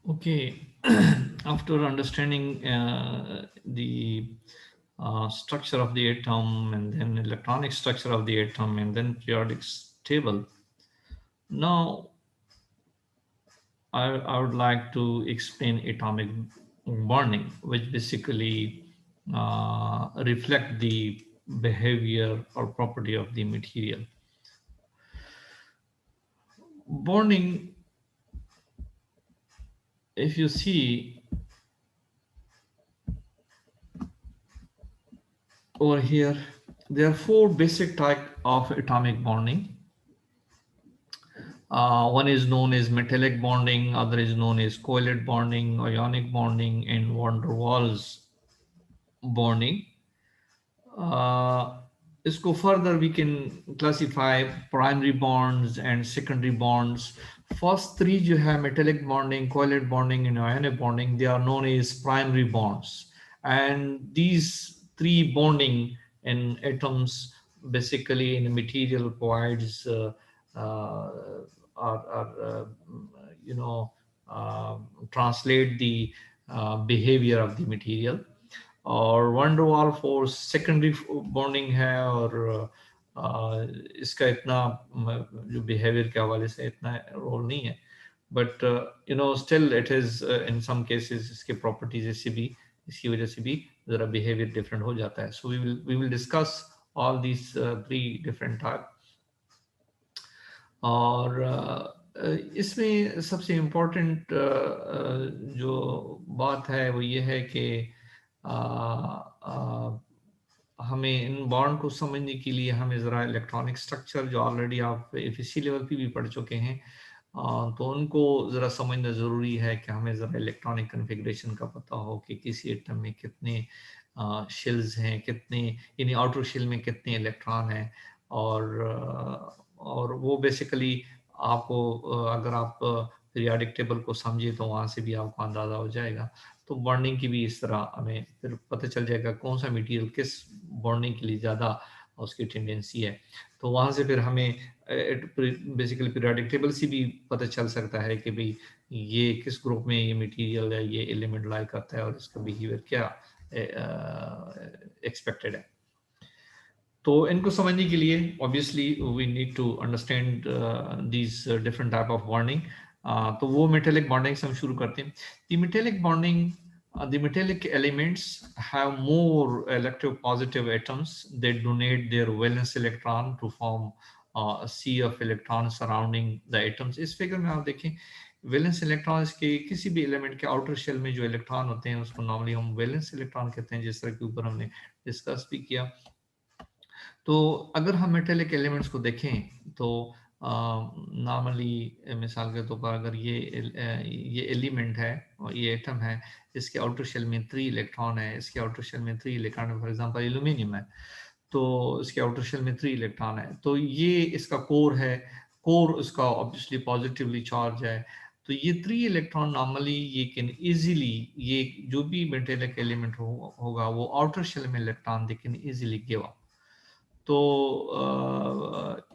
Okay, after understanding the structure of the atom and then electronic structure of the atom and then periodic table, now I would like to explain atomic bonding, which basically reflect the behavior or property of the material. Bonding, if you see over here, there are four basic type of atomic bonding. One is known as metallic bonding, other is known as covalent bonding, ionic bonding, and van der Waals bonding. Uh, इसको further we can classify primary bonds and secondary bonds. First three जो है metallic bonding, covalent bonding, and ionic bonding, they are known as primary bonds. And these three bonding in atoms basically in a material provides uh, or you know translate the behavior of the material. और one डर वाल force secondary bonding है और इसका इतना जो behaviour के हवाले से इतना रोल नहीं है but still it is in some cases इसके प्रॉपर्टीज ऐसी भी इसकी वजह से भी ज़रा बिहेवियर डिफरेंट हो जाता है so we will discuss all these three different type और इसमें सबसे इम्पोर्टेंट जो बात है वो ये है कि हमें इन बॉन्ड को समझने के लिए हमें ज़रा इलेक्ट्रॉनिक स्ट्रक्चर जो ऑलरेडी आप एफएससी लेवल पे भी पढ़ चुके हैं तो उनको ज़रा समझना ज़रूरी है कि हमें ज़रा इलेक्ट्रॉनिक कन्फिग्रेशन का पता हो कि किसी एटम में कितने शेल्स हैं कितने यानी आउटर शेल में कितने इलेक्ट्रॉन हैं और वो बेसिकली आपको अगर आप पीरियाडिक टेबल को समझे तो वहाँ से भी आपको अंदाज़ा हो जाएगा तो बॉन्डिंग की भी इस तरह हमें फिर पता चल जाएगा कौन सा मटेरियल किस बॉन्डिंग के लिए ज़्यादा उसकी टेंडेंसी है तो वहाँ से फिर हमें बेसिकली पीरियाडिक टेबल से भी पता चल सकता है कि भाई ये किस ग्रुप में ये मटेरियल है ये एलिमेंट लाई करता है और इसका बिहेवियर क्या एक्सपेक्टेड है तो इनको समझने के लिए obviously we need to understand these different type of bonding तो वो मेटेलिक बॉन्डिंग से हम शुरू करते हैं the metallic bonding the metallic elements have more electro positive atoms that donate their valence electron to form a sea of electrons surrounding the atoms इस figure में आप देखें वैलेंस इलेक्ट्रॉन्स के किसी भी एलिमेंट के आउटर शेल में जो इलेक्ट्रॉन होते हैं उसको नॉर्मली हम वैलेंस इलेक्ट्रॉन कहते हैं जिस तरह के ऊपर हमने डिस्कस भी किया तो अगर हम मेटेलिक एलिमेंट्स को देखें तो नॉर्मली मिसाल के तौर पर अगर ये एलिमेंट है और ये एटम है इसके आउटर शेल में 3 इलेक्ट्रॉन है इसके आउटर शेल में 3 इलेक्ट्रॉन है फॉर एग्जांपल एल्यूमिनियम है तो इसके आउटर शेल में 3 इलेक्ट्रॉन है तो ये इसका कोर है कोर इसका ऑब्वियसली पॉजिटिवली चार्ज है तो ये 3 इलेक्ट्रॉन नॉर्मली ये कैन इजीली ये जो भी मेटेलिक एलिमेंट होगा वो आउटर शेल में electron they can easily give up तो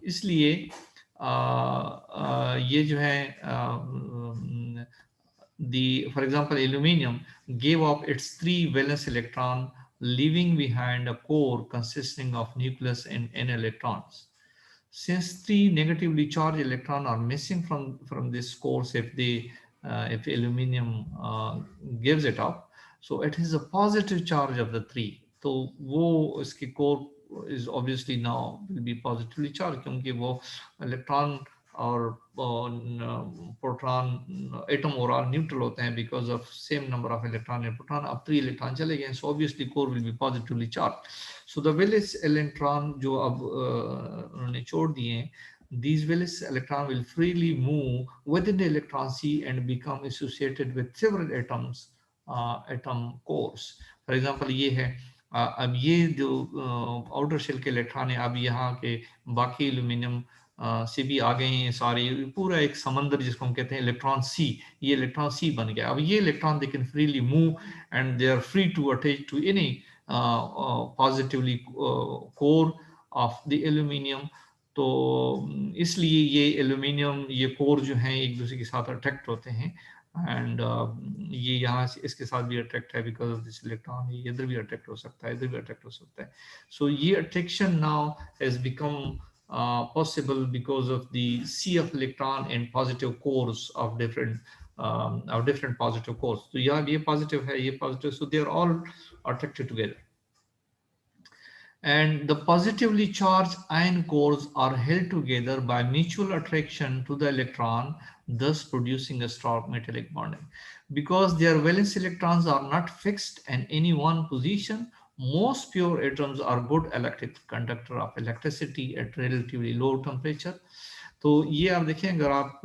इसलिए ये जो है for example aluminum gave up its 3 valence electron leaving behind a core consisting of nucleus and n electrons since 3 negatively charged electrons are missing from this core if aluminum gives it up so it is a positive charge of the 3 तो वो इसके core is obviously now will be positively charged क्योंकि वो electron और proton atom overall neutral होते हैं because of same number of electron and proton अब 3 electron चले गए so obviously core will be positively charge so the valence electron जो अब उन्होंने छोड़ दिए हैं these valence electron will freely move within the electron sea and become associated with several atom cores for example ये है अब ये जो आउटर शेल के इलेक्ट्रॉन है अब यहाँ के बाकी एल्यूमिनियम से भी आ गए हैं सारे पूरा एक समंदर जिसको हम कहते हैं इलेक्ट्रॉन सी ये इलेक्ट्रॉन सी बन गया अब ये electron they can freely move and they are free to attach to any positively core of the aluminium तो इसलिए ये एल्यूमिनियम ये कोर जो हैं एक दूसरे के साथ अट्रैक्ट होते हैं एंड ये यहाँ इसके साथ भी अट्रैक्ट है बिकॉज ऑफ दिस इलेक्ट्रॉन, ये इधर भी अट्रैक्ट हो सकता है, इधर भी अट्रैक्ट हो सकता है. सो ये attraction now has become possible because of the sea of electron and positive cores of different positive cores. So yeah, ये positive है, ये positive, so they are all attracted together. And the positively charged ion cores are held together by mutual attraction to the electron, thus producing a strong metallic bonding. Because their valence electrons are not fixed in any one position, most pure atoms are good electric conductor of electricity at relatively low temperature. तो ये आप देखें, अगर आप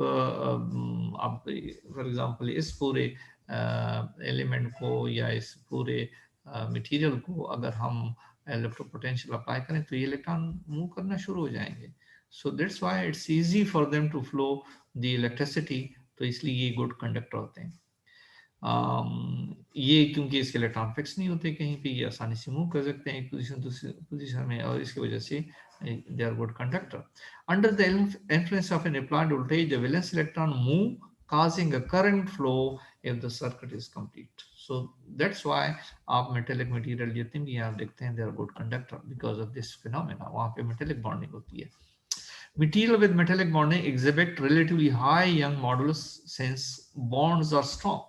for example इस पूरे element को या इस पूरे मटेरियल को अगर हम इलेक्ट्रोपोटेंशियल अप्लाई करें तो ये इलेक्ट्रॉन मूव करना शुरू हो जाएंगे. So that's why it's easy for them to flow the electricity. तो इसलिए ये गुड कंडक्टर होते हैं. ये क्योंकि इसके इलेक्ट्रॉन फिक्स नहीं होते कहीं पे, ये आसानी से मूव कर सकते हैं एक पोजीशन दूसरी पोजीशन में, और इसकी वजह से they are good conductor. Under the influence of an applied voltage, the valence electron move, causing a current flow if the circuit is complete. So that's why आप metallic material जितने भी आप देखते हैं, they are good conductor because of this phenomena. वहाँ पे metallic bonding होती है. Material with metallic bonding exhibit relatively high Young modulus since bonds are strong.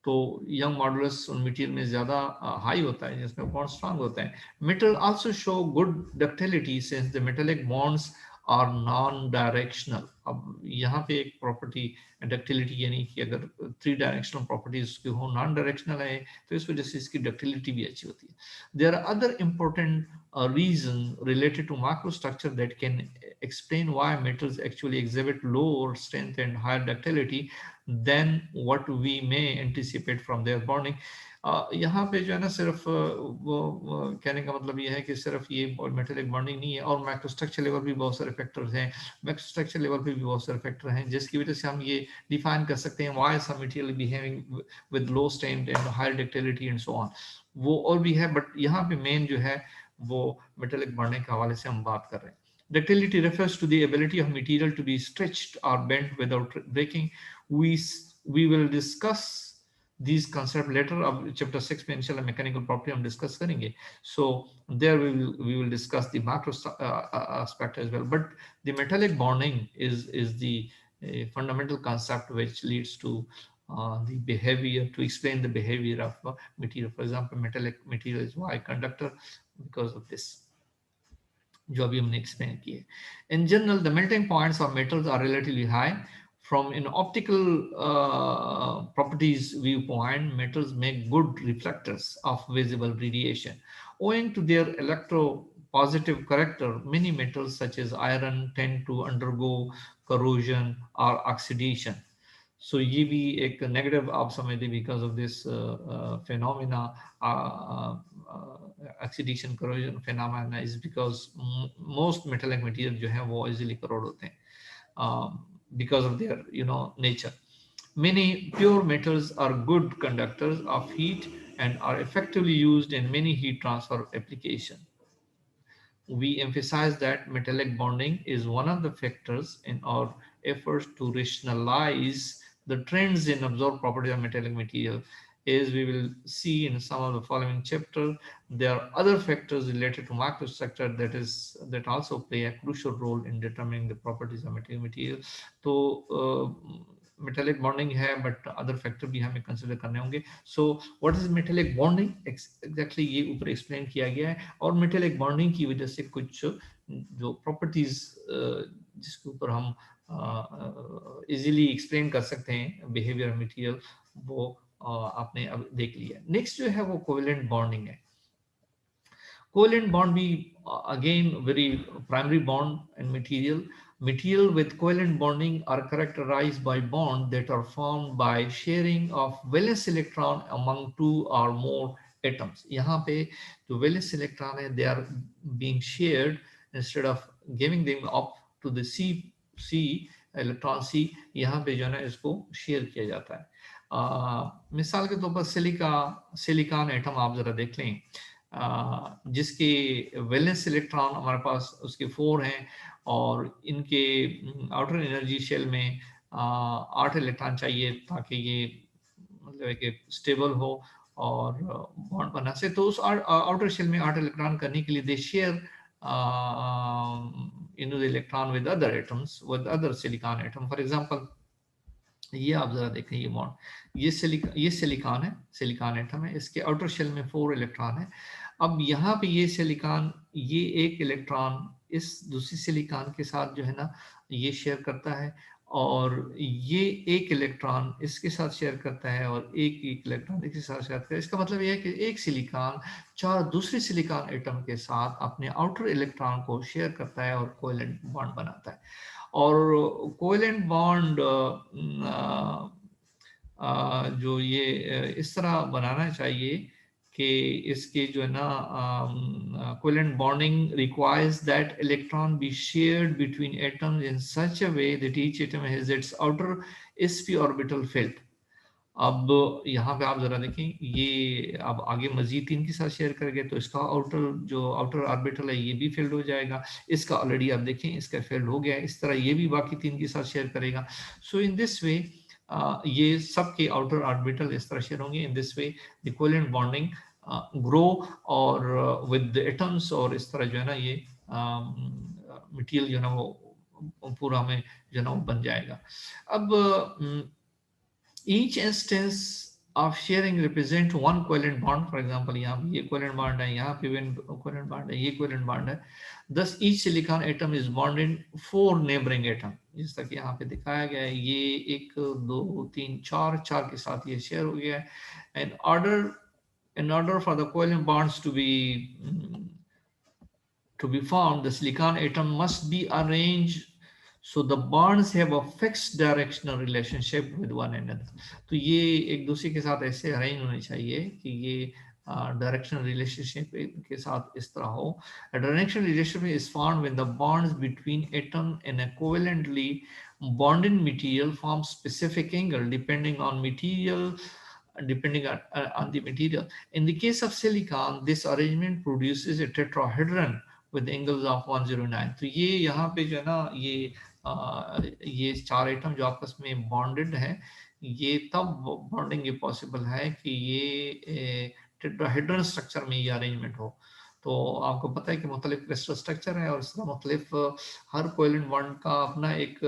तो यंग मॉडुलस उन मटेरियल में ज़्यादा हाई होता है जिसमें बॉन्ड स्ट्रांग होते हैं. Metal also show good ductility since the metallic bonds are non directional. अब यहाँ पे एक प्रॉपर्टी डक्टिलिटी, यानी कि अगर 3 डायरेक्शनल प्रॉपर्टीज उसकी हो, नॉन डायरेक्शनल है, तो इस वजह से इसकी डक्टिलिटी भी अच्छी होती है. There are other important reason related to microstructure that can explain why metals actually exhibit lower strength and higher ductility than what we may anticipate from their bonding. यहाँ पे जो है ना सिर्फ वो कहने का मतलब ये है कि सिर्फ ये मेटेलिक बॉन्डिंग नहीं है, और माइक्रोस्ट्रक्चर लेवल भी बहुत सारे फैक्टर्स हैं, माइक्रोस्ट्रक्चर लेवल पे भी बहुत सारे फैक्टर हैं जिसकी वजह से हम ये डिफाइन कर सकते हैं why some material behaving with low strength and high ductility and so on. वो और भी है, बट यहाँ पे मेन जो है वो मेटेलिक बॉन्डिंग के हवाले से हम बात कर रहे हैं. Ductility refers to the ability of material to be stretched or bent without breaking. We will discuss these concepts later. अब chapter 6 में इंशाल्लाह mechanical property हम discuss करेंगे. So there we will discuss the macro aspect as well. But the metallic bonding is the fundamental concept which leads to the behavior, to explain the behavior of material. For example, metallic material is why conductor because of this, जो अभी हमने explain किए. In general, the melting points of metals are relatively high. From an optical properties viewpoint, metals make good reflectors of visible radiation. Owing to their electropositive character, many metals such as iron tend to undergo corrosion or oxidation. So ये भी एक negative आप समझ लीजिए because of this phenomena. Oxidation corrosion phenomena is because most metallic material जो है वो easily crore होते हैं because of their nature. Many pure metals are good conductors of heat and are effectively used in many heat transfer applications. We emphasize that metallic bonding is one of the factors in our efforts to rationalize the trends in absorbed properties of metallic material. As we will see in some of the following chapters, there are other factors related to microstructure that also play a crucial role in determining the properties of metallic material. तो metallic bonding है but other factor भी हमें consider करने होंगे. So what is metallic bonding exactly ये ऊपर explain किया गया है. और मेटेलिक बॉन्डिंग की वजह से कुछ जो प्रॉपर्टीज जिसके ऊपर हम इजीली एक्सप्लेन कर सकते हैं बिहेवियर मटेरियल, वो आपने अब देख लिया. नेक्स्ट जो है वो कोवेलेंट बॉन्डिंग है. Covalent bond be again very primary bond in material. Material with covalent bonding are characterized by bonds that are formed by sharing of valence electron among 2 or more atoms. यहाँ पे जो valence electron है, they are being shared instead of giving them up to the C electron C. यहाँ पे जो है ना इसको शेयर किया जाता है. मिसाल के तौर पर सिलिकॉन एटम आप जरा देख लें, जिसके वैलेंस इलेक्ट्रॉन हमारे पास उसके 4 हैं और इनके आउटर एनर्जी शेल में 8 इलेक्ट्रॉन चाहिए ताकि ये मतलब है कि स्टेबल हो और बॉन्ड बना से। तो उस आउटर शेल में 8 इलेक्ट्रॉन करने के लिए दे share the electron with other atoms, with other silicon atom. For example, ये आप जरा देखें, ये बॉन्ड, ये सिलिकॉन है, सिलिकॉन एटम है, इसके आउटर शेल में 4 इलेक्ट्रॉन है। अब यहाँ पे ये सिलिकॉन, ये एक इलेक्ट्रॉन इस दूसरी सिलिकॉन के साथ जो है ना ये शेयर करता है, और ये एक इलेक्ट्रॉन इसके साथ शेयर करता है, और एक एक इलेक्ट्रॉन इसके साथ शेयर करता है। इसका मतलब यह है कि एक सिलिकॉन 4 दूसरी सिलिकॉन एटम के साथ अपने आउटर इलेक्ट्रॉन को शेयर करता है और कोवेलेंट बॉन्ड बनाता है। और कोवेलेंट बॉन्ड जो ये इस तरह बनाना चाहिए कि इसके जो है ना covalent bonding requires that electron be shared between atoms in such a way that each atom has its outer sp orbital field. अब यहाँ पे आप जरा देखें, ये अब आगे मजीद 3 के साथ शेयर करेंगे तो इसका आउटर ऑर्बिटल है ये भी फिल्ड हो जाएगा। इसका ऑलरेडी आप देखें इसका फिल्ड हो गया है। इस तरह ये भी बाकी 3 के साथ शेयर करेगा। सो इन दिस वे ये सब के आउटर ऑर्बिटल इस तरह शेयर होंगे। In this way the covalent bonding grow और विद एटम्स, और इस तरह जो है ना ये मटेरियल जो है ना वो पूरा में जो है ना वो बन जाएगा। अब each instance of sharing represent one covalent bond. For example, यहाँ पे ये covalent bond है, यहाँ पे भी covalent bond है, ये covalent bond है। Thus each silicon atom is bonded 4 neighboring atom, जिस तक यहाँ पे दिखाया गया है। ये 1 2 3 4 के साथ ये शेयर हो गया है। In order for the covalent bonds to be formed, the silicon atom must be arranged so the bonds have a fixed directional relationship with one another. तो ये एक दूसरे के साथ ऐसे अरेंज होने चाहिए कि ये directional relationship के साथ इस तरह हो. A directional relationship is formed when the bonds between atom and a covalently bonded material form specific angle depending on the material. In the case of silicon, this arrangement produces a tetrahedron with angles of 109. तो ये यहाँ पे जो है ना ये 4 atom जो आपस में बॉन्डेड है, ये तब बॉन्डिंग ये पॉसिबल है कि ये टेट्राहेड्रल स्ट्रक्चर में ये अरेंजमेंट हो। तो आपको पता है कि मुख्तलिफ क्रिस्टल स्ट्रक्चर है और इसका मुख्तलिफ हर कोवेलेंट बॉन्ड का अपना एक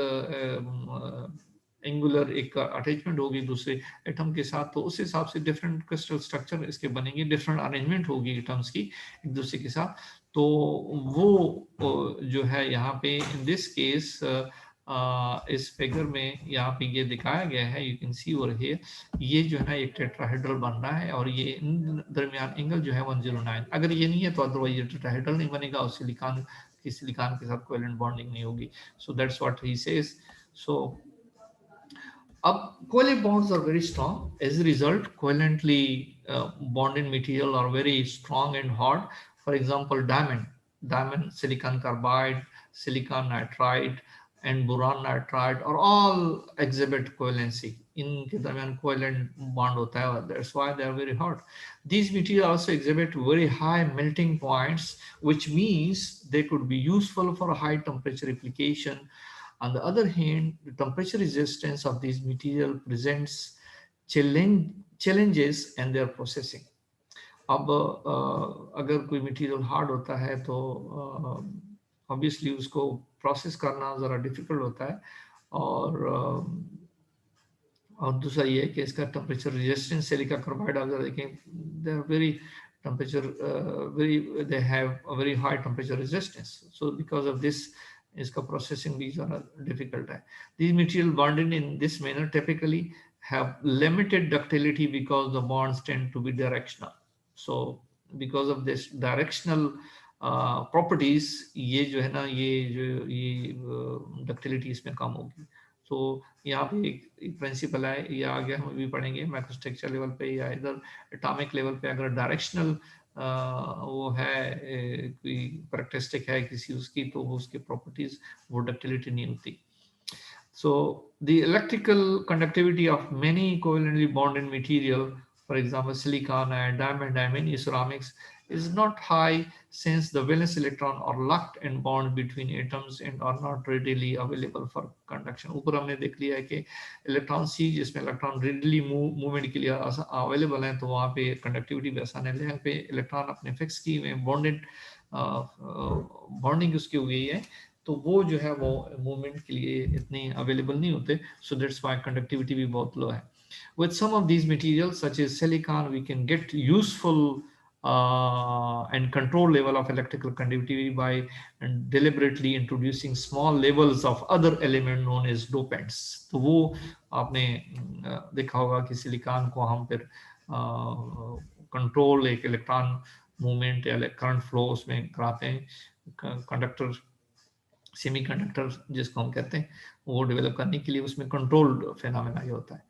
एंगुलर एक अटैचमेंट होगी दूसरे एटम के साथ, तो उस हिसाब से डिफरेंट क्रिस्टल स्ट्रक्चर इसके बनेंगे, डिफरेंट अरेंजमेंट होगी एटम्स की एक दूसरे के साथ। तो वो जो है यहाँ पे इन दिस केस इस फिगर में यहाँ पे ये दिखाया गया है, you can see over here, ये जो है ना एक टेट्राहेड्रल बन रहा है और ये दरमियान एंगल जो है 109। अगर ये नहीं है तो अदरवाइज ये टेट्राहेड्रल नहीं बनेगा और सिलिकॉन के साथ कोवेलेंट बॉन्डिंग नहीं होगी। So that's what he says. So covalent bonds are very strong. As a result, covalently bonded material are very strong and hard. For example, diamond, silicon carbide, silicon nitride, and boron nitride are all exhibit covalency. इनके दरमियान covalent bond होता है, that's why they are very hard. These materials also exhibit very high melting points, which means they could be useful for high temperature application. On the other hand, the temperature resistance of these material presents challenges in their processing. अब अगर कोई material hard होता है तो obviously उसको process करना ज़रा difficult होता है, और दूसरा ये है कि इसका टेम्परेचर रेजिस्टेंस सिलिका कार्बाइड आप जरा देखें, they are very they have a very high temperature resistance. So because of this, इसका processing भी ज़रा difficult है. These material bonded in this manner typically have limited ductility because the bonds tend to be directional. So because of this directional properties, ये जो है ना ये ductility इसमें कम होगी. तो यहाँ पे एक प्रिंसिपल है, ये आगे हम भी पढ़ेंगे माइक्रोस्ट्रक्चर लेवल पे या इधर एटॉमिक लेवल पे, अगर डायरेक्शनल वो है कोई करेक्टरिस्टिक है किसी उसकी, तो वो उसकी प्रॉपर्टीज वो डक्टिलिटी नहीं होती. So the electrical conductivity of many covalently bonded material For example, silicon and diamond, many ceramics is not high since the valence electron are locked and bound between atoms and are not readily available for conduction. ऊपर हमने देख लिया है कि electron सी जिसमें electron readily movement के लिए available हैं, तो वहाँ पे कंडक्टिविटी भी आसान है। यहाँ पे इलेक्ट्रॉन अपने फिक्स की हुए बॉन्डेड बॉन्डिंग उसकी हो गई है, तो वो जो है वो मूवमेंट के लिए इतनी अवेलेबल नहीं होते, सो दैट्स व्हाई कंडक्टिविटी भी बहुत लो है। With some of these materials, such as silicon, we can get useful and control level of electrical conductivity by deliberately introducing small levels of other element known as dopants. तो वो आपने देखा होगा कि silicon को हम फिर कंट्रोल एक इलेक्ट्रॉन मूवमेंट या करंट फ्लो उसमें कराते हैं, कंडक्टर सेमीकंडक्टर जिसको हम कहते हैं, वो डेवलप करने के लिए उसमें कंट्रोल्ड फेनोमेना ये होता है।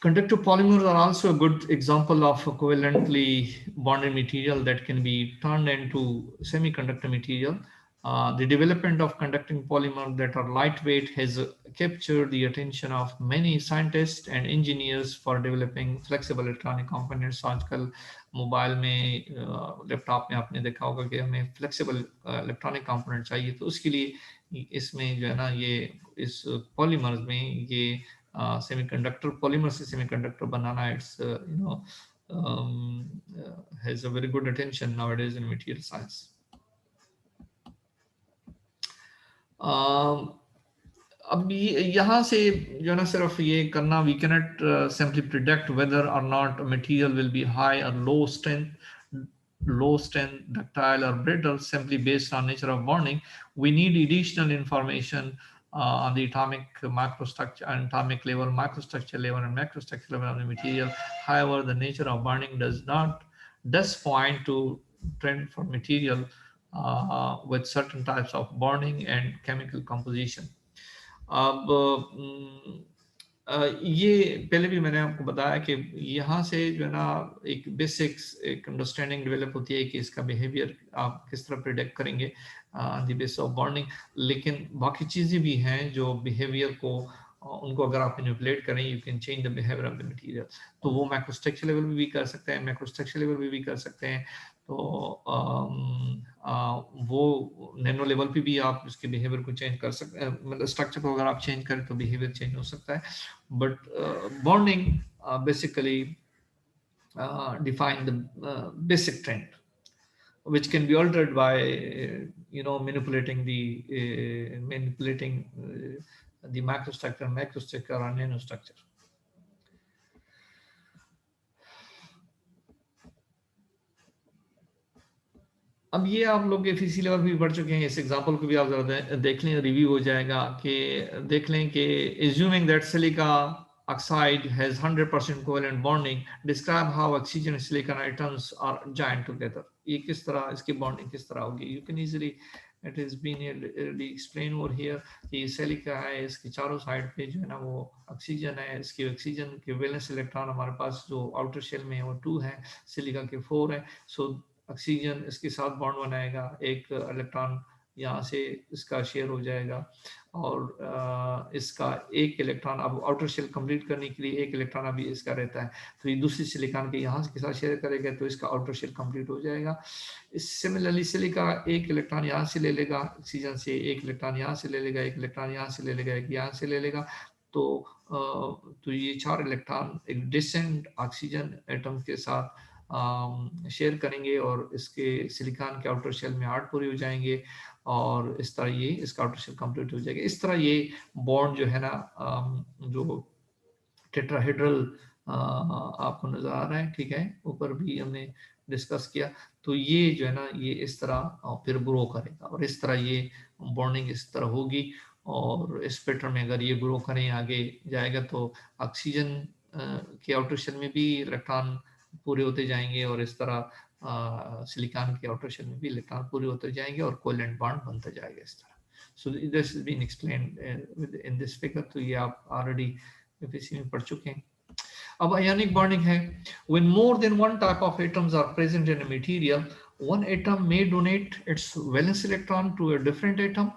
Conductive polymers are also a good example of a covalently bonded material that can be turned into semiconductor material. The development of conducting polymers that are lightweight has captured the attention of many scientists and engineers for developing flexible electronic components. आजकल mobile में laptop में आपने देखा होगा कि हमें flexible electronic component चाहिए, तो उसके लिए इसमें जो है ना ये इस पॉलीमर्स में ये semiconductor polymer से semiconductor banana, it's has a very good attention nowadays in material science. अब यहाँ से जो ना सिर्फ ये करना, we cannot simply predict whether or not a material will be high or low strength, ductile or brittle simply based on nature of bonding. We need additional information on the atomic microstructure and atomic level, microstructure level and macrostructure level of the material. However, the nature of bonding does point to trend for material with certain types of bonding and chemical composition. अब ये पहले भी मैंने आपको बताया कि यहाँ से जो है ना एक बेसिक्स एक अंडरस्टैंडिंग डेवलप होती है कि इसका बिहेवियर आप किस तरह प्रिडिक्ट करेंगे on the basis of bonding, लेकिन बाकी चीज़ें भी हैं जो बिहेवियर को उनको अगर आप मैनिपुलेट करें, you can change the behaviour of the material. तो वो मैक्रोस्ट्रक्चर लेवल पे भी कर सकते हैं, मैक्रोस्ट्रक्चर लेवल पे भी कर सकते हैं, तो वो नैनो लेवल पे भी आप उसके बिहेवियर को चेंज कर सकते हैं, मतलब स्ट्रक्चर को अगर आप चेंज करें तो बिहेवियर चेंज हो सकता है। But bonding basically define the basic trend, which can be altered by manipulating the macrostructure, macrostructure or nanostructure. अब ये आप लोग एफईसी लेवल भी बढ़ चुके हैं, इस एग्जांपल को भी आप जरा देख लें, रिव्यू हो जाएगा कि देख लें कि assuming that silica oxide has 100% covalent bonding, describe how oxygen and silicon atoms are joined together. ये किस तरह इसकी बॉन्डिंग किस तरह होगी? You can easily, it has been explained over here कि सिलिका है, इसकी चारों साइड पे जो है ना वो ऑक्सीजन है, इसके ऑक्सीजन के वैलेंस इलेक्ट्रॉन हमारे पास जो आउटर शेल में है वो 2 है, सिलिका के 4 है। सो ऑक्सीजन इसके साथ बॉन्ड बनाएगा, एक इलेक्ट्रॉन यहाँ से इसका शेयर हो जाएगा और इसका एक इलेक्ट्रॉन अब आउटर शेल कंप्लीट करने के लिए एक इलेक्ट्रॉन अभी इसका रहता है, तो ये दूसरी सिलिकॉन के यहाँ के साथ शेयर करेगा तो इसका आउटर शेल कंप्लीट हो जाएगा। सिमिलरली सिलिका एक इलेक्ट्रॉन यहाँ से ले लेगा ऑक्सीजन से, एक इलेक्ट्रॉन यहाँ से ले लेगा, एक इलेक्ट्रॉन यहाँ से ले लेगा, एक यहाँ से ले लेगा, तो ये 4 इलेक्ट्रॉन एक डिसेंट ऑक्सीजन एटम के साथ शेयर करेंगे और इसके सिलिकॉन के आउटर शेल में 8 पूरे हो जाएंगे और इस तरह ये इसका आउटर शेल कंप्लीट हो जाएगा। इस तरह ये बॉन्ड जो है ना जो टेट्राहेड्रल आपको नजर आ रहा है, ठीक है, ऊपर भी हमने डिस्कस किया, तो ये जो है ना ये इस तरह फिर ग्रो करेगा और इस तरह ये बॉन्डिंग इस तरह होगी और इस पैटर्न में अगर ये ग्रो करें आगे जाएगा तो ऑक्सीजन के आउटर शेल में भी इलेक्ट्रॉन पूरे होते जाएंगे और इस तरह सिलिकॉन के आउटर शेल में भी इलेक्ट्रॉन पूरे होते जाएंगे और कोवेलेंट बॉन्ड बनता जाएगा इस तरह। So this has been explained in this figure, तो ये आप ऑलरेडी एफईसी में पढ़ चुके हैं। अब आयनिक बॉन्डिंग है, when more than one type of atoms are present in a material, one atom may donate its valence electron to a different atom,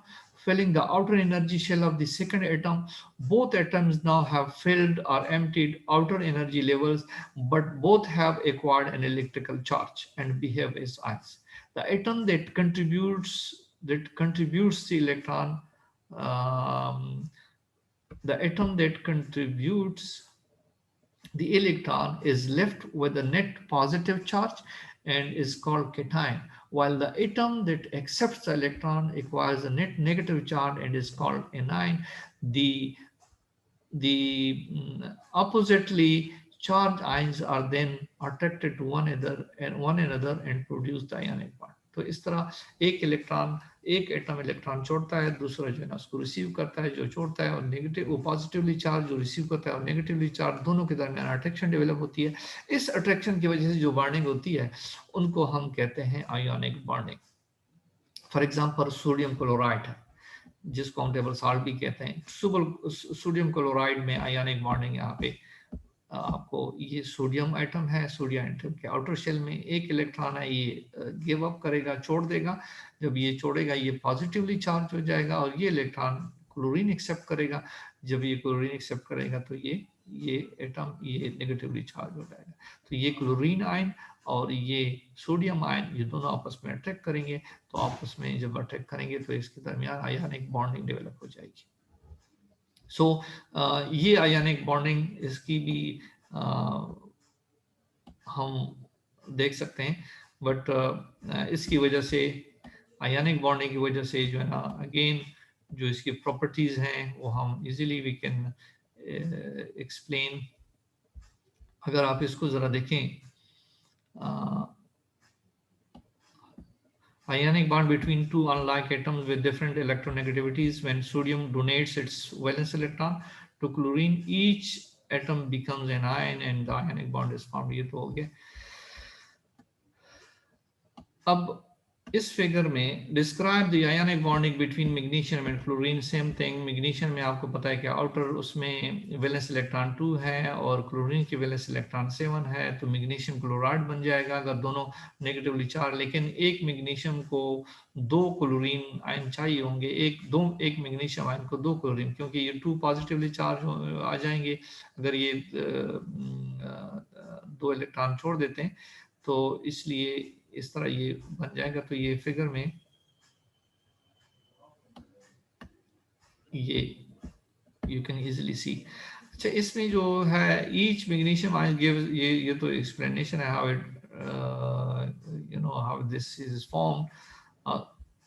filling the outer energy shell of the second atom. Both atoms now have filled or emptied outer energy levels, but both have acquired an electrical charge and behave as ions. The atom that contributes the electron, um, the atom that contributes the electron is left with a net positive charge and is called cation, while the atom that accepts the electron acquires a net negative charge and is called anion. The oppositely charged ions are then attracted to one another and produce the ionic bond. तो इस तरह एक atom electron छोड़ता है, दूसरा जो है ना उसको रिसीव करता है, जो छोड़ता है और नेगेटिव, वो पॉजिटिवली चार्ज जो रिसीव करता है और नेगेटिवली चार्ज, दोनों के दरमियान अट्रैक्शन डेवलप होती है। इस अट्रैक्शन की वजह से जो बॉन्डिंग होती है उनको हम कहते हैं ionic bonding. For example sodium chloride है, जिसको हम टेबल साल्ट भी कहते हैं। सोडियम क्लोराइड में आयोनिक बॉन्डिंग यहाँ पे आपको, ये सोडियम एटम है, सोडियम एटम के आउटर शेल में एक इलेक्ट्रॉन है, ये गिव अप करेगा, छोड़ देगा। जब ये छोड़ेगा ये पॉजिटिवली चार्ज हो जाएगा और ये इलेक्ट्रॉन क्लोरीन एक्सेप्ट करेगा। जब ये क्लोरीन एक्सेप्ट करेगा तो ये एटम ये नेगेटिवली चार्ज हो जाएगा। तो ये क्लोरीन आयन और ये सोडियम आयन, ये दोनों आपस में अट्रैक्ट करेंगे। तो आपस में जब अट्रैक्ट करेंगे तो इसके दरमियान आयोनिक बॉन्डिंग डेवलप हो जाएगी। सो ये आयोनिक बॉन्डिंग इसकी भी हम देख सकते हैं, बट इसकी वजह से, आयोनिक बॉन्डिंग की वजह से जो है ना, अगेन जो इसकी प्रॉपर्टीज हैं वो हम इजीली वी कैन एक्सप्लेन। अगर आप इसको ज़रा देखें, ionic bond between two unlike atoms with different electronegativities. When sodium donates its valence electron to chlorine, each atom becomes an ion and the ionic bond is formed. ये तो हो गया। अब इस फिगर में describe the ionic bonding between magnesium and chlorine. Same thing, magnesium में आपको पता है कि आउटर उसमें वैलेंस इलेक्ट्रॉन 2 है और क्लोरीन की वैलेंस इलेक्ट्रॉन 7 है, तो मैग्नीशियम क्लोराइड बन जाएगा अगर दोनों नेगेटिवली चार्ज। लेकिन एक मैग्नीशियम को 2 क्लोरीन आयन चाहिए होंगे, एक मैग्नीशियम आयन को 2 क्लोरीन, क्योंकि ये 2 पॉजिटिवली चार्ज आ जाएंगे। अगर ये 2 इलेक्ट्रॉन छोड़ देते हैं तो इसलिए इस तरह ये बन जाएगा। तो ये फिगर में ये यू कैन इजीली सी। अच्छा, इसमें जो है ईच मैग्नीशियम आयन गिव्स, ये तो एक्सप्लेनेशन है how it you know how this is formed.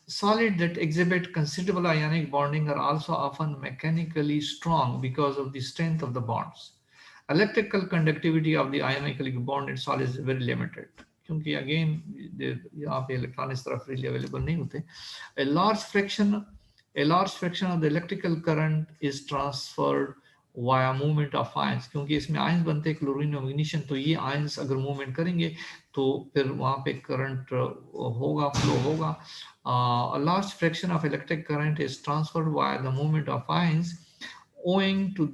Solid that exhibit considerable ionic bonding are also often mechanically strong because of the strength of the bonds. Electrical conductivity of the ionically bonded solid is very limited, क्योंकि again यहाँ पे electron इस तरह freely available नहीं होते। A large fraction of the electrical current is transferred via movement of ions, क्योंकि इसमें ions बनते हैं क्लोरीन और मैग्नीशियम, तो ये आयंस अगर मूवमेंट करेंगे तो फिर वहाँ पे करंट होगा, फ्लो होगा। A large fraction of electric current is transferred via the movement of ions. Owing to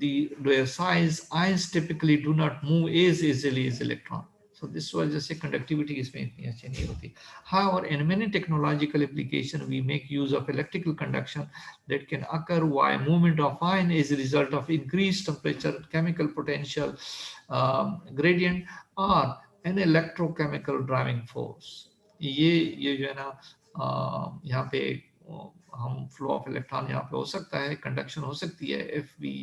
their size, ions typically do not move as easily as electron. So this वजह से conductivity इसमें इतनी अच्छी नहीं होती। However, in many technological applications, we make use of electrical conduction that can occur via movement of ion as a result of increased temperature, chemical potential gradient, or an electrochemical driving force. ये जो है ना यहाँ पे हम flow of electron यहाँ पे हो सकता है, कंडक्शन हो सकती है इफ वी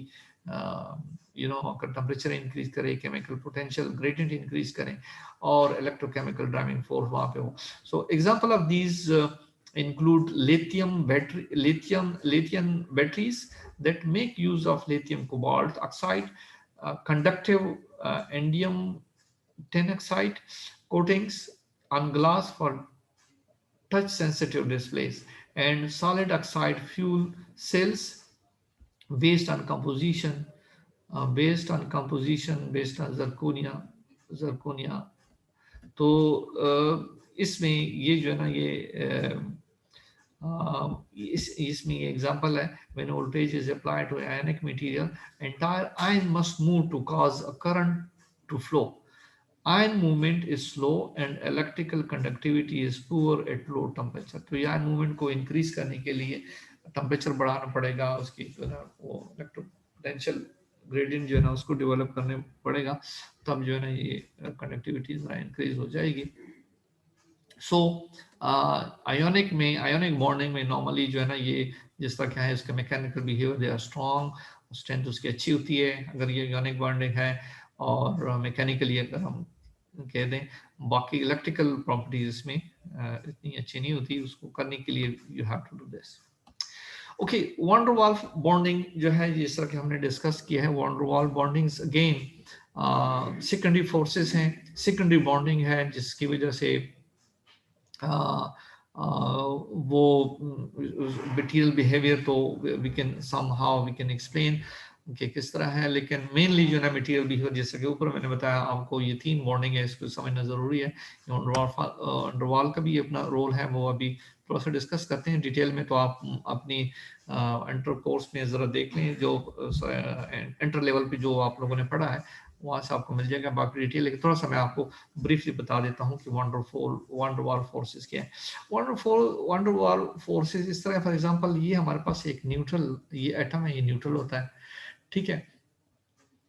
यू नो अगर टेम्परेचर इंक्रीज करें, केमिकल पोटेंशियल ग्रेडियंट इंक्रीज करें और इलेक्ट्रोकेमिकल ड्राइविंग फोर्स वहाँ पे हो। So example of these include lithium batteries that make use of lithium cobalt oxide, conductive indium tin oxide coatings on glass for touch sensitive displays, and solid oxide fuel cells based on composition based on zirconia। तो इसमें ये जो है ना इसमें ये example है, when voltage is applied to ionic material, entire ion must move to cause a current to flow. Ion movement is slow and electrical conductivity is poor at low temperature. तो ion movement को increase करने के लिए temperature बढ़ाना पड़ेगा, उसकी जो है ना वो इलेक्ट्रोपोटेंशियल ग्रेडियंट जो है ना उसको डेवलप करने पड़ेगा, तब जो है ना ये कंडक्टिविटी जरा इंक्रीज हो जाएगी। सो आयोनिक बॉन्डिंग में नॉर्मली जो है ना ये जिस तरह क्या है इसका mechanical behaviour, they are strong, strength उसकी अच्छी होती है अगर ये आयोनिक बॉन्डिंग है, और मैकेनिकली अगर हम कह दें, बाकी इलेक्ट्रिकल प्रॉपर्टीज इसमें इतनी अच्छी नहीं होती, उसको करने के लिए you have to do this. Okay, van der Waals bonding जो है जिस तरह कि हमने डिस्कस किया है, van der Waals bonding again secondary forces हैं, सेकेंडरी बॉन्डिंग है जिसकी वजह से वो मटेरियल बिहेवियर तो we can somehow we can explain कि किस तरह है, लेकिन मेनली जो है ना मटेरियल बिहेवियर जैसे कि ऊपर मैंने बताया आपको, ये 3 बॉन्डिंग है, इसको समझना जरूरी है। अंडरवाल का भी अपना रोल है, वो अभी थोड़ा सा डिस्कस करते हैं डिटेल में, तो आप अपनी इंटर कोर्स में जरा देख लें, जो इंटर लेवल पे जो आप लोगों ने पढ़ा है वहाँ से आपको मिल जाएगा बाकी डिटेल, लेकिन थोड़ा सा मैं आपको ब्रीफली बता देता हूँ कि वंडरवॉल फोर्सेस क्या है। वंडरवॉल फोर्सेस इस तरह, फॉर एग्जांपल ये हमारे पास एक न्यूट्रल, ये एटम है, ये न्यूट्रल होता है, ठीक है।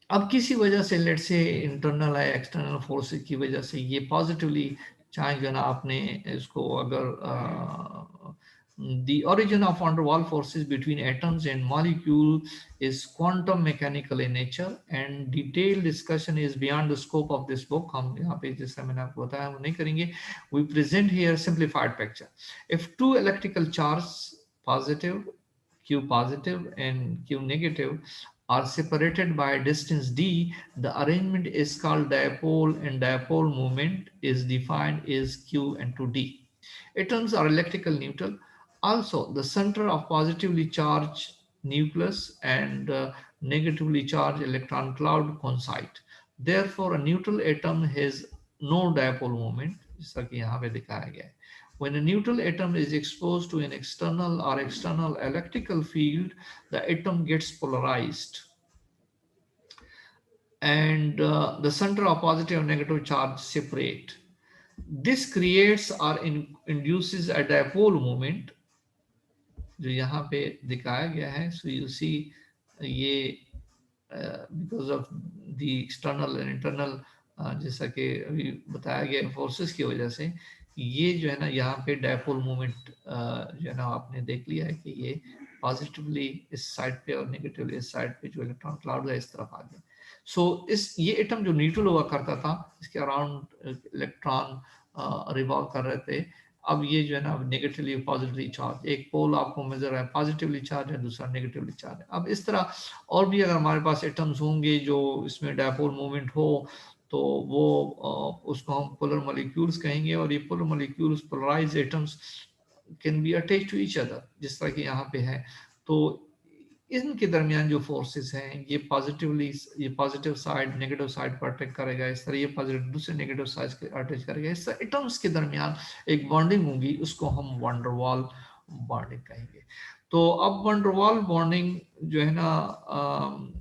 अब किसी वजह से लेट से इंटरनल है एक्सटर्नल फोर्सेस की वजह से ये पॉजिटिवली चाहे जो ना आपने इसको अगर the origin of van der Waals forces between atoms and molecule is quantum mechanical in nature, and detailed discussion is beyond the scope of this book. हम यहाँ पे जैसा मैंने आपको बताया वो नहीं करेंगे. We present here simplified picture. If two electrical charges, positive, Q positive and Q negative, are separated by a distance d, the arrangement is called dipole, and dipole moment is defined as Q into d. Atoms are electrical neutral. Also, the center of positively charged nucleus and negatively charged electron cloud coincide. Therefore, a neutral atom has no dipole moment, जैसा कि यहाँ पे दिखाया गया है. When a neutral atom is exposed to an external or external electrical field, the atom gets polarized, and the center of positive and negative charge separate. This creates or induces a dipole moment, जो यहाँ पे दिखाया गया है. So you see ये because of the external and internal, जैसा कि अभी बताया गया फोर्सेस की वजह से, ये जो है ना यहाँ पे डायपोल मूवमेंट जो है ना आपने देख लिया है कि ये पॉजिटिवली इस साइड पे और नेगेटिवली इस साइड पे जो इलेक्ट्रॉन क्लाउड है इस तरफ आ गया. सो इस ये एटम जो न्यूट्रल हुआ करता था, इसके अराउंड इलेक्ट्रॉन रिवॉल्व कर रहे थे, अब ये जो है ना नेगेटिवली पॉजिटिवली चार्ज, एक पोल आपको नजर है पॉजिटिवली चार्ज है, दूसरा नेगेटिवली चार्ज है. अब इस तरह और भी अगर हमारे पास एटम्स होंगे जो इसमें डायपोल मूवमेंट हो, तो वो उसको हम पोलर मॉलिक्यूल्स कहेंगे, और ये polar molecules polarised atoms can be attached to each other, जिस तरह के यहाँ पे है. तो इनके दरमियान जो फोर्सेस हैं, ये पॉजिटिवली, ये पॉजिटिव साइड नेगेटिव साइड पर अटैक करेगा, इस तरह ये पॉजिटिव दूसरे नेगेटिव साइड के अटैच करेगा, इस तरह एटम्स के दरमियान एक बॉन्डिंग होगी, उसको हम वंडरवॉल बॉन्डिंग कहेंगे. तो अब वंडरवॉल बॉन्डिंग जो है ना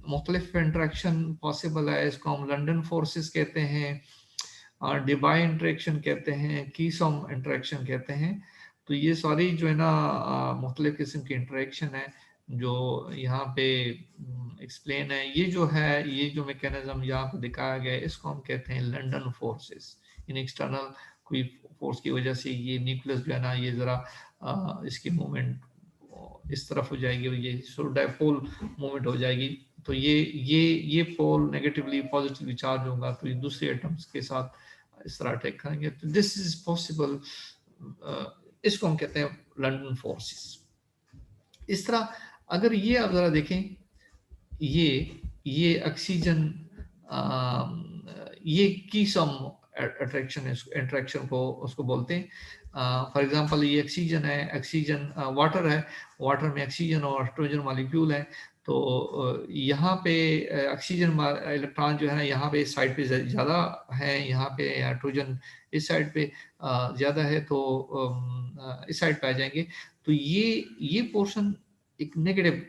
मुख्तलिफ इंटरेक्शन पॉसिबल है, इसको हम लंदन फोर्सेस कहते हैं, डिबाई इंटरेक्शन कहते हैं, कीसम इंटरेक्शन कहते हैं. तो ये सारी जो है ना मुख्तलिफ किस्म की इंटरेक्शन है जो यहाँ पे एक्सप्लेन है. ये जो है, ये जो मैकेनिज्म यहाँ पे दिखाया गया है, इसको हम कहते हैं लंदन फोर्सेस. इन एक्सटर्नल कोई फोर्स की वजह से ये न्यूक्लियस जो है ना ये जरा इसकी मूवमेंट इस तरफ हो जाएगी, और ये डायपोल मूवमेंट हो जाएगी. तो ये पोल नेगेटिवली पॉजिटिवली चार्ज होगा, तो ये दूसरे एटम्स के साथ इस तरह अटैक करेंगे. तो दिस इज पॉसिबल, इसको हम कहते हैं लंदन फोर्सेस. इस तरह अगर ये आप जरा देखें, ये ऑक्सीजन, ये कीसम अट्रैक्शन इंट्रैक्शन को उसको बोलते हैं. फॉर एग्जांपल ये ऑक्सीजन है, ऑक्सीजन वाटर है, वाटर में ऑक्सीजन और हाइड्रोजन मॉलिक्यूल है. तो यहाँ पे ऑक्सीजन इलेक्ट्रॉन जो है ना यहाँ पे इस साइड पे ज़्यादा है, यहाँ पे हाइड्रोजन इस साइड पे ज़्यादा है, तो इस साइड पे आ जाएंगे. तो ये पोर्शन एक नेगेटिव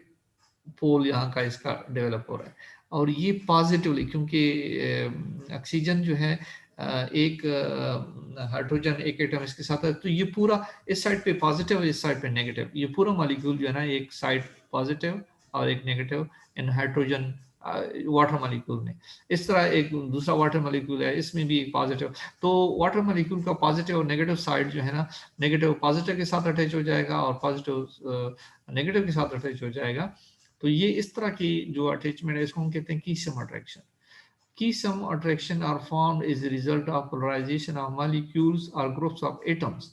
पोल यहाँ का इसका डेवलप हो रहा है, और ये पॉजिटिवली, क्योंकि ऑक्सीजन जो है एक हाइड्रोजन एक एटम इसके साथ है, तो ये पूरा इस साइड पे पॉजिटिव इस साइड पे नेगेटिव, ये पूरा मॉलिक्यूल जो है ना एक साइड पॉजिटिव और एक नेगेटिव इन हाइड्रोजन वाटर मॉलिक्यूल में। इस तरह एक दूसरा वाटर मॉलिक्यूल है, इसमें भी एक पॉजिटिव। तो वाटर मॉलिक्यूल का पॉजिटिव और नेगेटिव साइड जो है ना, नेगेटिव पॉजिटिव के साथ अटैच हो जाएगा और पॉजिटिव नेगेटिव के साथ अटैच हो जाएगा। तो ये इस तरह की जो अटैचमेंट है इसको हम कहते हैं Keisam attraction. Keysome attraction are formed as a result of polarization of molecules or groups of atoms.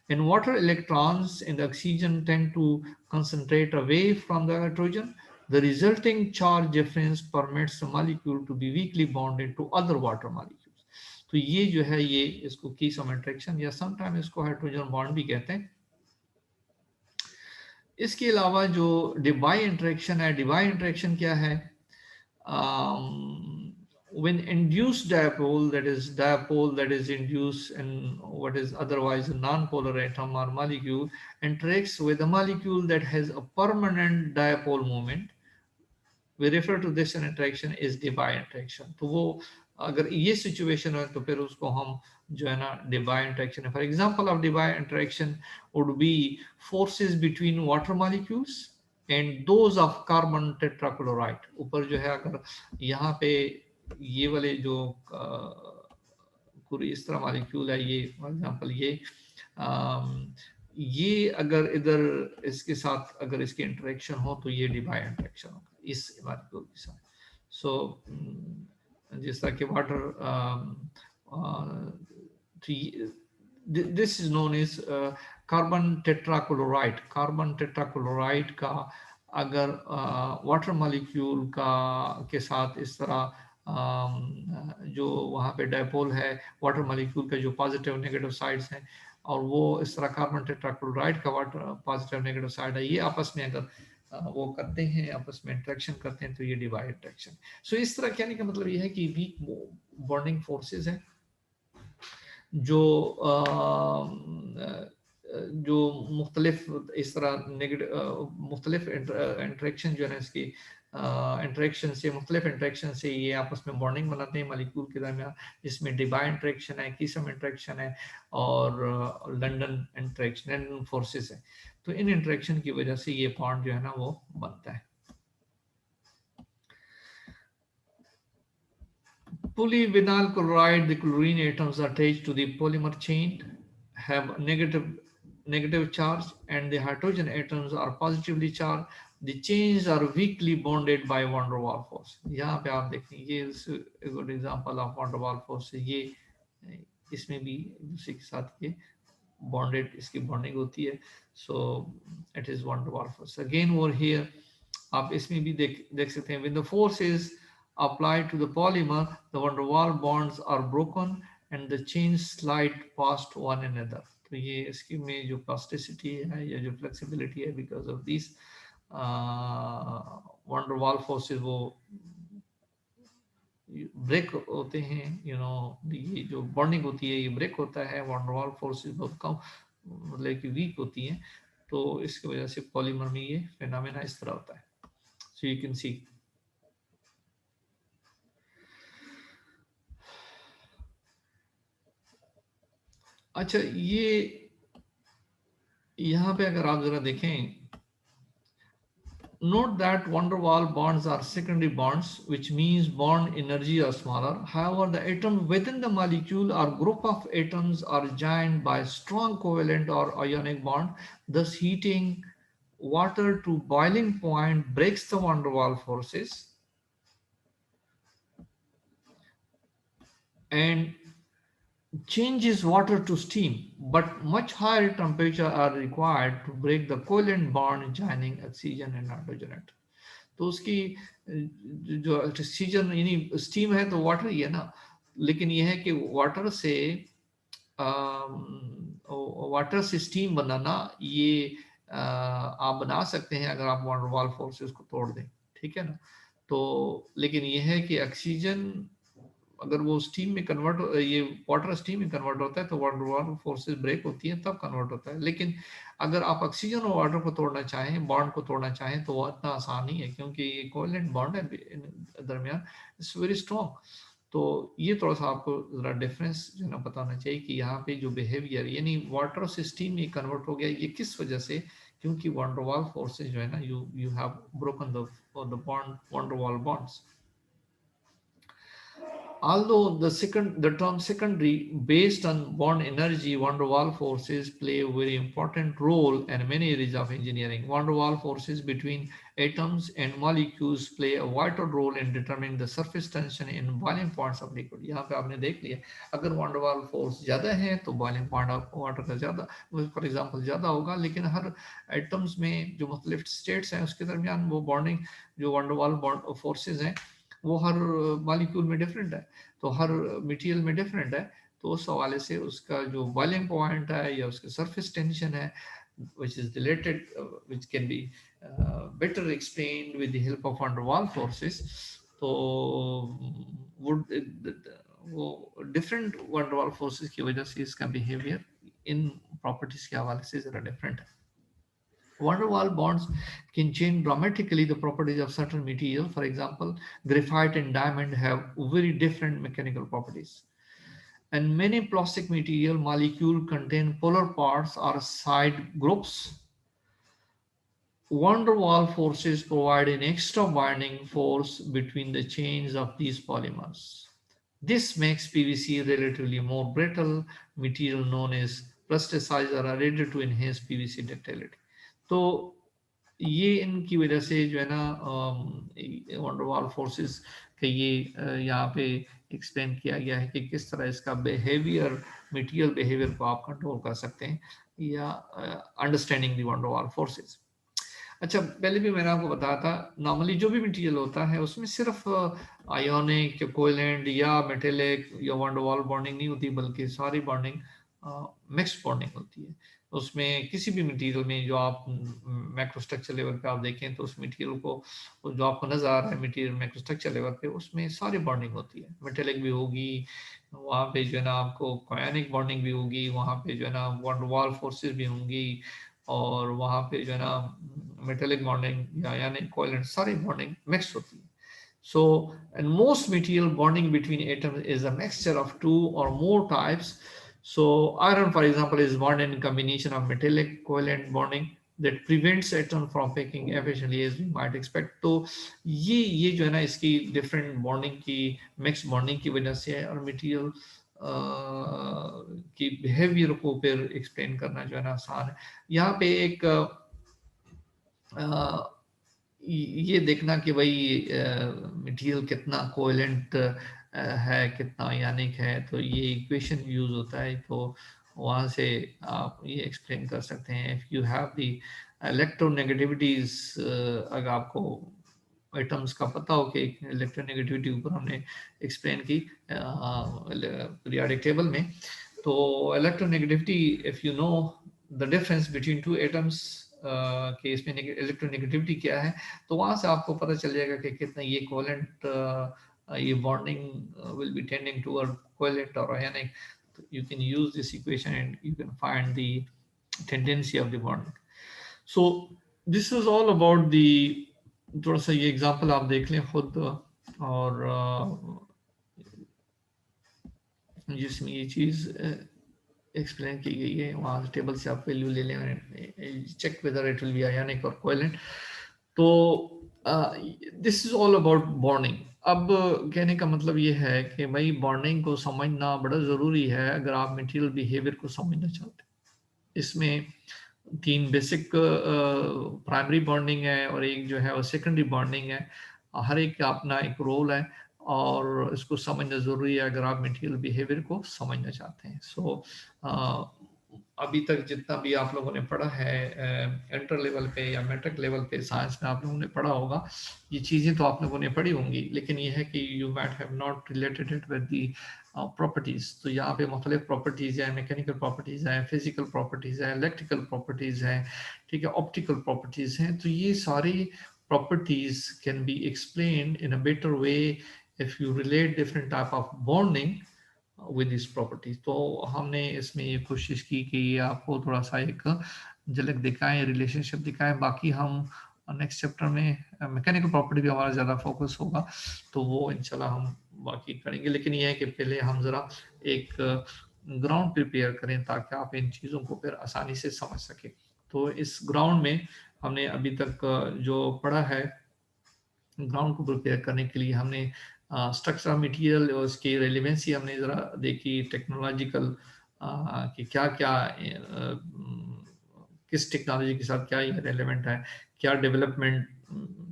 In water, electrons in the oxygen tend to concentrate away from the hydrogen. The resulting charge difference permits the molecule to be weakly bonded to other water molecules. तो ये जो है ये इसको Keisam attraction या sometime इसको hydrogen bond भी कहते हैं। इसके अलावा जो डिबाई इंटरेक्शन है, डिबाई इंटरेक्शन क्या है? When induced dipole, that is induced in what is otherwise a non-polar atom or molecule, interacts with a molecule that has a permanent dipole moment, we refer to this interaction as Debye interaction. तो वो अगर ये situation है तो फिर उसको हम जो है ना Debye interaction है. For example of Debye interaction would be forces between water molecules and those of carbon tetrachloride. ऊपर जो है अगर यहाँ पे ये वाले जो पूरी इस तरह मॉलिक्यूल है, ये फॉर एग्जांपल ये अगर इधर इसके साथ अगर इसकी इंटरेक्शन हो तो ये डिबाई इंटरेक्शन होगा इस मॉलिक्यूल के साथ। सो जिस तरह के water this is known as carbon tetrachloride. Carbon tetrachloride का अगर वाटर मॉलिक्यूल का के साथ इस तरह जो वहाँ पे डायपोल है वाटर मॉलिक्यूल का जो पॉजिटिव नेगेटिव साइड्स हैं और वो इस तरह कार्बन टेट्राक्लोराइड का वाटर पॉजिटिव नेगेटिव साइड है, ये आपस में अगर वो करते हैं आपस में इंटरेक्शन करते हैं तो ये डिवाइड इंटरेक्शन। सो इस तरह कहने का मतलब ये है कि वीक बॉन्डिंग फोर्सेस हैं जो मुख्तलिफ इस तरह नेगेटिव मुख्तलिफ इंटरेक्शन जो है ना इसकी इंटरेक्शन से मुख्तलिफ इंटरेक्शन से ये आपस में बॉन्डिंग बनाते हैं मॉलिक्यूल के दरमियान, जिसमें डिबाई इंटरेक्शन है, कीसम इंटरेक्शन है और लंडन इंटरेक्शन, लंडन फोर्सेस है। तो इन इंटरेक्शन की वजह से ये बॉन्ड जो है ना वो बनता है। Polyvinyl chloride, the chlorine atoms attached to the polymer chain have negative charge and the hydrogen atoms are positively charged. The chains are weakly bonded by van der Waals force. यहाँ पे आप देखें ये a good example of van der Waals force है। ये इसमें भी दूसरे के साथ ये bonded इसकी bonding होती है। So it is van der Waals force. Again over here आप इसमें भी देख सकते हैं when the force is applied to the polymer, the van der Waals bonds are broken and the chains slide past one another. तो ये इसकी में जो प्लास्टिसिटी है या जो फ्लेक्सिबिलिटी है because of this van der Waals forces वो ब्रेक होते हैं, ये जो बॉन्डिंग होती है ये ब्रेक होता है, van der Waals फोर्सेस बहुत कम मतलब कि वीक होती हैं, तो इसकी वजह से पॉलीमर में ये फिनोमेना इस तरह होता है। सो यू कैन सी अच्छा ये यहाँ पे अगर आप जरा देखें, note that van der Waals bonds are secondary bonds, which means bond energy are smaller. However, the atoms within the molecule or group of atoms are joined by strong covalent or ionic bond. Thus, heating water to boiling point breaks the van der Waals forces and changes water to steam, but much higher temperature are required to break the covalent bond joining oxygen and nitrogen atom. तो उसकी जो oxygen यानी steam है तो water ही है ना, लेकिन यह है कि वाटर से स्टीम बनाना ये आप बना सकते हैं अगर आप van der Waals फोर्सेस को तोड़ दें, ठीक है ना। तो लेकिन यह है कि ऑक्सीजन अगर वो स्टीम में कन्वर्ट ये वाटर स्टीम में कन्वर्ट होता है तो van der Waals forces break होती है तब कन्वर्ट होता है। लेकिन अगर आप ऑक्सीजन और वाटर को तोड़ना चाहें, बॉन्ड को तोड़ना चाहें तो वो इतना आसान नहीं है, क्योंकि ये कोवेलेंट बॉन्ड है दरमियान, इट्स वेरी स्ट्रॉन्ग। तो ये थोड़ा सा आपको ज़रा डिफरेंस जो है ना पता होना चाहिए कि यहाँ पे जो बिहेवियर यानी वाटर से स्टीम में कन्वर्ट हो गया, ये किस वजह से, क्योंकि वंडरवाल फोर्सेस जो है ना, you have broken the bond, van der Waals bonds. Although the term secondary, based on bond energy, van der Waals forces play a very important role in many areas of engineering. Van der Waals forces between atoms and molecules play a vital role in determining the surface tension in boiling points of liquid. यहाँ पे आपने देख लिया, अगर van der Waals force ज़्यादा है तो boiling point आपको वाटर का ज़्यादा, फॉर एग्जाम्पल ज़्यादा होगा, लेकिन हर एटम्स में जो मुख्तलिफ स्टेट्स हैं उसके दरमियान वो बॉन्डिंग जो van der Waals फोर्सेज हैं वो हर मॉलिक्यूल में डिफरेंट है, तो हर मटेरियल में डिफरेंट है. तो उस हवाले से उसका जो बॉइलिंग पॉइंट है या उसका सरफेस टेंशन है, which is related, which can be better explained with the help of van der Waals forces. तो would वो different van der Waals forces की वजह से इसका बिहेवियर इन प्रॉपर्टीज के हवाले से जरा डिफरेंट है. Van der Waals bonds can change dramatically the properties of certain materials. For example, graphite and diamond have very different mechanical properties. And many plastic material molecules contain polar parts or side groups. Van der Waals forces provide an extra binding force between the chains of these polymers. This makes PVC relatively more brittle material known as plasticizer are added to enhance PVC ductility. तो ये इनकी वजह से जो है ना van der Waals forces के ये यहाँ पे एक्सप्लेन किया गया है कि किस तरह इसका बिहेवियर, मटेरियल बिहेवियर को आप कंट्रोल कर सकते हैं या अंडरस्टैंडिंग दी वंडरवाल फोर्सेस. अच्छा, पहले भी मैंने आपको बताया था, नॉर्मली जो भी मटेरियल होता है उसमें सिर्फ आयोनिक, कोवैलेंट या मेटेलिक या वैन डर वाल्स बॉन्डिंग नहीं होती, बल्कि सारी बॉन्डिंग मिक्स्ड बॉन्डिंग होती है. उसमें किसी भी मटेरियल में जो आप मैक्रोस्ट्रक्चर लेवल पे आप देखें तो उस मटेरियल को जो आपको नजर आ रहा है मटेरियल मैक्रोस्ट्रक्चर लेवल पे, उसमें सारी बॉन्डिंग होती है. मेटेलिक भी होगी, वहाँ पे जो है ना आपको आयोनिक बॉन्डिंग भी होगी, वहाँ पे जो है ना वैन डर वाल्स फोर्सेस भी होंगी, और वहाँ पे जो है ना मेटेलिक बॉन्डिंग या यानी कोवैलेंट सारी बॉन्डिंग मिक्स होती है. So, and most material bonding between atoms is a mixture of two or more types. So, iron, for example, is bonded in combination of metallic covalent bonding that prevents atom from packing efficiently, as we might expect. तो ये जो है ना इसकी different bonding की mixed bonding की वजह से है, और material की बिहेवियर को फिर एक्सप्लेन करना जो है ना आसान है. यहाँ पे एक ये देखना कि भाई मटेरियल कितना कोवैलेंट है, कितना यानिक है, तो ये इक्वेशन यूज होता है, तो वहाँ से आप ये एक्सप्लेन कर सकते हैं. If you have the electronegativities, अगर आपको एटम्स का पता हो कि इलेक्ट्रोनेगेटिविटी ऊपर हमने एक्सप्लेन की पीरियोडिक टेबल में, तो electronegativity, if you know the difference between two atoms कि इसमें इलेक्ट्रोनेगेटिविटी क्या है, तो वहां से आपको पता चल जाएगा कि कितना ये कोवैलेंट, ये bonding will be tending toward covalent और ionic. You can use this equation and you can find the tendency of the bond. So this is all about the, थोड़ा सा ये एग्जांपल आप देख लें खुद, और जिसमें ये चीज एक्सप्लेन की गई है, वहाँ टेबल से आप वैल्यू ले लें, check whether it will be ionic और कोवैलेंट. तो this is all about bonding. अब कहने का मतलब ये है कि भाई बॉन्डिंग को समझना बड़ा ज़रूरी है अगर आप मटेरियल बिहेवियर को समझना चाहते हैं. इसमें तीन बेसिक प्राइमरी बॉन्डिंग है और एक जो है वो सेकेंडरी बॉन्डिंग है. हर एक का अपना एक रोल है और इसको समझना ज़रूरी है अगर आप मटेरियल बिहेवियर को समझना चाहते हैं. सो अभी तक जितना भी आप लोगों ने पढ़ा है इंटर लेवल पे या मैट्रिक लेवल पे साइंस में आप लोगों ने पढ़ा होगा, ये चीज़ें तो आप लोगों ने पढ़ी होंगी, लेकिन ये है कि you might have not related it with the properties. तो यहाँ पे मुख्तलिफ प्रॉपर्टीज़ हैं, मैकेनिकल प्रॉपर्टीज़ हैं, फिजिकल प्रॉपर्टीज़ हैं, इलेक्ट्रिकल प्रॉपर्टीज़ हैं, ठीक है, ऑप्टिकल प्रॉपर्टीज़ हैं. तो ये सारी properties can be explained in a better way if you relate different type of bonding with these properties. तो हमने इसमें ये कोशिश की कि ये आपको थोड़ा सा एक झलक दिखाएं, रिलेशनशिप दिखाएं. बाकी हम नेक्स्ट चैप्टर में मैकेनिकल प्रॉपर्टी भी हमारा ज़्यादा फोकस होगा, तो वो इंशाल्लाह हम बाकी करेंगे, लेकिन ये है कि पहले हम ज़रा एक ग्राउंड प्रिपेयर करें ताकि आप इन चीज़ों को फिर आसानी से समझ सकें। तो इस ग्राउंड में हमने अभी तक जो पढ़ा है, ग्राउंड को प्रिपेयर करने के लिए हमने स्ट्रक्चर मटेरियल और उसकी रेलिवेंसी हमने ज़रा देखी, टेक्नोलॉजिकल कि क्या क्या किस टेक्नोलॉजी के साथ क्या ये रेलेवेंट है, क्या डेवलपमेंट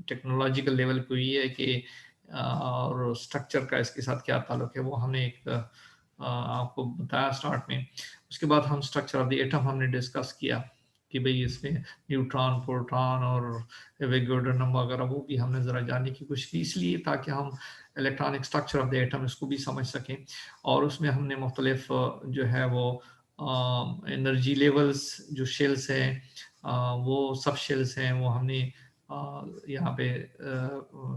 टेक्नोलॉजिकल लेवल पे हुई है कि और स्ट्रक्चर का इसके साथ क्या ताल्लुक है, वो हमने एक आपको बताया स्टार्ट में। उसके बाद हम स्ट्रक्चर ऑफ द एटम हमने डिस्कस किया कि भाई इसमें न्यूट्रॉन, प्रोटॉन और एवोगैड्रो नंबर वगैरह वो भी हमने ज़रा जानने की कोशिश की, इसलिए ताकि हम electronic structure of the atom इसको भी समझ सकें। और उसमें हमने मुख्तलिफ जो है वो एनर्जी लेवल्स जो शेल्स हैं, वो सब शेल्स हैं, वो हमने यहाँ पे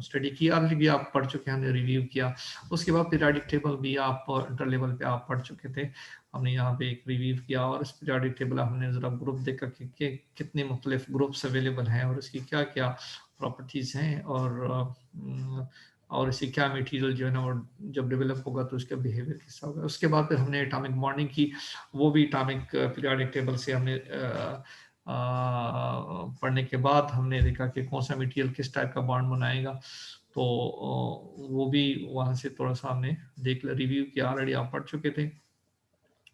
स्टडी किया, ऑलरेडी आप पढ़ चुके हैं, हमने रिव्यू किया। उसके बाद पीरियोडिक टेबल भी आप इंटर लेवल पे आप पढ़ चुके थे, हमने यहाँ पे एक रिव्यू किया। और इस पीरियोडिक टेबल हमने ज़रा ग्रुप देखा कि कितने मुख्तलिफ ग्रुप्स अवेलेबल हैं और इसकी क्या क्या प्रॉपर्टीज़ हैं, और इसे क्या मटेरियल जो है ना वो जब डेवलप होगा तो उसका बिहेवियर कैसा होगा। उसके बाद फिर हमने एटॉमिक बॉन्डिंग की, वो भी एटॉमिक पीरियोडिक टेबल से हमने पढ़ने के बाद हमने देखा कि कौन सा मटेरियल किस टाइप का बॉन्ड बनाएगा, तो वो भी वहाँ से थोड़ा सा हमने देख रिव्यू किया, ऑलरेडी आप पढ़ चुके थे।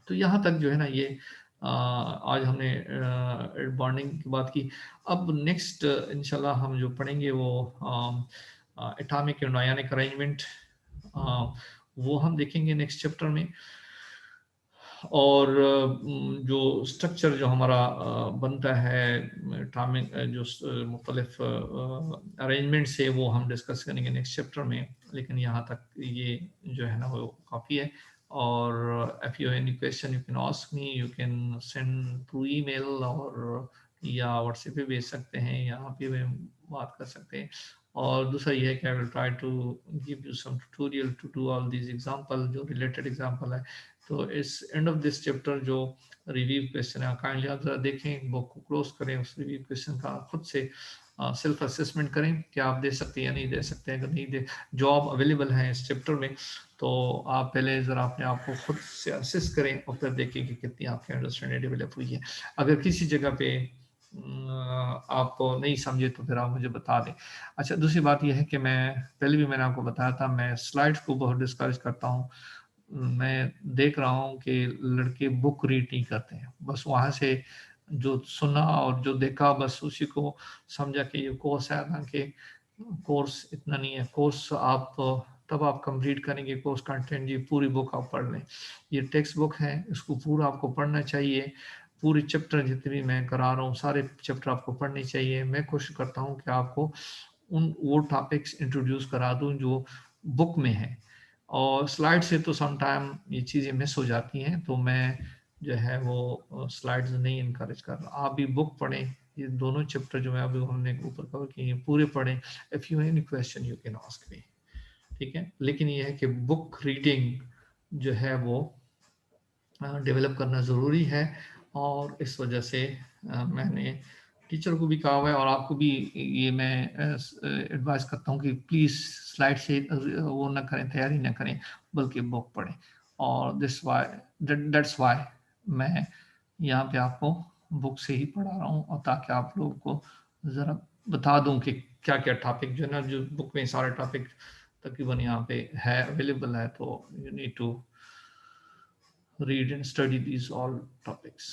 तो यहाँ तक जो है ना ये आज हमने बॉन्डिंग की बात की। अब नेक्स्ट इंशाल्लाह हम जो पढ़ेंगे वो एटॉमिक एंड आयनिक अरेंजमेंट, वो हम देखेंगे नेक्स्ट चैप्टर में। और जो स्ट्रक्चर जो हमारा बनता है एटॉमिक जो मुख्तलिफ अरेंजमेंट्स है वो हम डिस्कस करेंगे नेक्स्ट चैप्टर में, लेकिन यहाँ तक ये जो है ना वो काफ़ी है। और if you any question you can ask me, you can send through email, और या व्हाट्सएप पे भेज सकते हैं, यहाँ पे भी बात कर सकते हैं। और दूसरा ये है कि I will try to give you some tutorial to do all these example, जो रिलेटेड एग्जांपल है। तो इस एंड ऑफ दिस चैप्टर जो रिव्यू क्वेश्चन है, काइंडली आप जरा देखें, बुक को क्लोज करें, उस रिव्यू क्वेश्चन का खुद से सेल्फ असेसमेंट करें कि आप दे सकते हैं या नहीं दे सकते हैं। अगर नहीं दे, जॉब अवेलेबल है इस चैप्टर में, तो आप पहले ज़रा अपने आप को खुद से असेस करें और फिर देखें कि कितनी आपकी अंडरस्टैंडिंग डेवलप हुई है। अगर किसी जगह पे आप नहीं समझे तो फिर आप मुझे बता दें। अच्छा, दूसरी बात यह है कि मैं पहले भी मैंने आपको बताया था, मैं स्लाइड्स को बहुत डिस्करेज करता हूँ। मैं देख रहा हूँ कि लड़के बुक रीड नहीं करते हैं, बस वहाँ से जो सुना और जो देखा बस उसी को समझा कि ये कोर्स है। हालांकि कोर्स इतना नहीं है। कोर्स आप तब आप कंप्लीट करेंगे कोर्स कंटेंट, जी पूरी बुक आप पढ़ लें। ये टेक्स्ट बुक है, इसको पूरा आपको पढ़ना चाहिए। पूरी चैप्टर जितने भी मैं करा रहा हूँ सारे चैप्टर आपको पढ़ने चाहिए। मैं कोशिश करता हूँ कि आपको वो टॉपिक्स इंट्रोड्यूस करा दूँ जो बुक में है, और स्लाइड से तो सम टाइम ये चीज़ें मिस हो जाती हैं, तो मैं जो है वो स्लाइड्स नहीं इनकरेज कर रहा। आप भी बुक पढ़ें, ये दोनों चैप्टर जो है अभी हमने ऊपर कवर किए हैं पूरे पढ़ें। If you any question you can ask me, ठीक है। लेकिन ये है कि बुक रीडिंग जो है वो डेवलप करना ज़रूरी है, और इस वजह से मैंने टीचर को भी कहा हुआ है और आपको भी ये मैं एडवाइस करता हूँ कि प्लीज़ स्लाइड से वो ना करें, तैयारी ना करें, बल्कि बुक पढ़ें। और दैट्स वाई मैं यहाँ पे आपको बुक से ही पढ़ा रहा हूँ, और ताकि आप लोगों को ज़रा बता दूँ कि क्या क्या टॉपिक जो है ना, जो बुक में सारे टॉपिक तकरीबन यहाँ पे है, अवेलेबल है। तो you need to read and study these all topics.